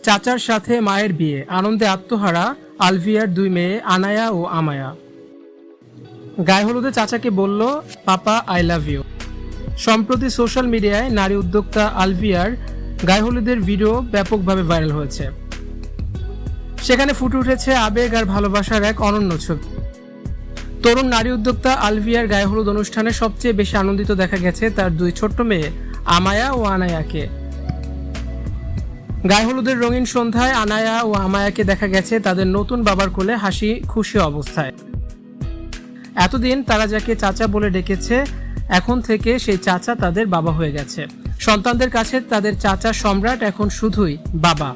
চাচার সাথে মায়ের বিয়ে, আনন্দে আত্মহারা আলভিয়ার দুই মেয়ে আনায়া ও আমায়া। গায়ে হলুদে চাচাকে বলল, পাপা আই লাভ ইউ। সম্প্রতি সোশ্যাল মিডিয়ায় নারী উদ্যোক্তা আলভিয়ার গায়ে হলুদের ভিডিও ব্যাপকভাবে ভাইরাল হয়েছে। সেখানে ফুটে উঠেছে আবেগ আর ভালোবাসার এক অনন্য ছবি। তরুণ নারী উদ্যোক্তা আলভিয়ার গায়ে হলুদ অনুষ্ঠানে সবচেয়ে বেশি আনন্দিত দেখা গেছে তার দুই ছোট্ট মেয়ে আমায়া ও আনায়াকে। গায়ে হলুদের রঙিন সন্ধ্যায় আনায়া ও আমায়াকে দেখা গেছে তাদের নতুন বাবার কোলে হাসি খুশি অবস্থায়। এতদিন তারা যাকে চাচা বলে ডেকেছে, এখন থেকে সেই চাচা তাদের বাবা হয়ে গেছে। সন্তানদের কাছে তাদের চাচা সম্রাট এখন শুধুই বাবা।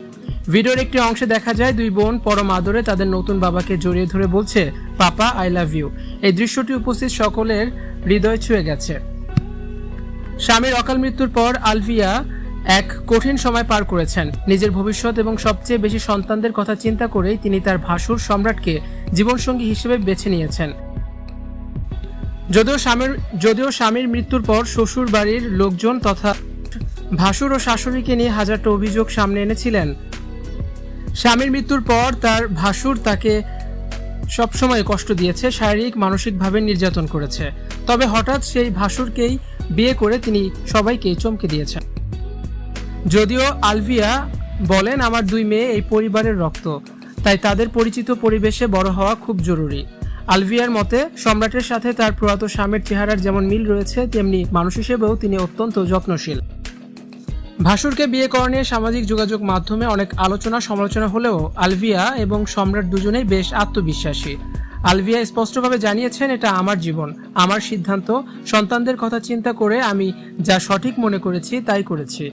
ভিডিওর একটি অংশে দেখা যায় দুই বোন পরম আদরে তাদের নতুন বাবাকে জড়িয়ে ধরে বলছে, পাপা আই লাভ ইউ। এই দৃশ্যটি উপস্থিত সকলের হৃদয় ছুঁয়ে গেছে। স্বামীর অকাল মৃত্যুর পর আলভিয়া এক কঠিন সময় পার করেছেন। নিজের ভবিষ্যৎ এবং সবচেয়ে বেশি সন্তানদের কথা চিন্তা করেই তিনি তার ভাসুর সম্রাটকে জীবনসঙ্গী হিসেবে বেছে নিয়েছেন। যদিও স্বামীর মৃত্যুর পর শ্বশুর বাড়ির লোকজন তথা ভাসুর ও শাশুড়িকে নিয়ে হাজারটা অভিযোগ সামনে এনেছিলেন। স্বামীর মৃত্যুর পর তার ভাসুর তাকে সবসময় কষ্ট দিয়েছে, শারীরিক মানসিকভাবে নির্যাতন করেছে। তবে হঠাৎ সেই ভাসুরকেই বিয়ে করে তিনি সবাইকে চমকে দিয়েছেন। যদিও আলভিয়া বলেন, আমার দুই মেয়ে এই পরিবারের রক্ত, তাই তাদের পরিচিত পরিবেশে বড় হওয়া খুব জরুরি। আলভিয়ার মতে, সম্রাটের সাথে তার প্রয়াত স্বামীর চেহারার যেমন মিল রয়েছে, তেমনি মানুষ হিসেবেও তিনি অত্যন্ত যত্নশীল। ভাসুরকে বিয়ে করা নিয়ে সামাজিক যোগাযোগ মাধ্যমে অনেক আলোচনা সমালোচনা হলেও আলভিয়া এবং সম্রাট দুজনেই বেশ আত্মবিশ্বাসী। আলভিয়া স্পষ্টভাবে জানিয়েছেন, এটা আমার জীবন, আমার সিদ্ধান্ত, সন্তানদের কথা চিন্তা করে আমি যা সঠিক মনে করেছি তাই করেছি।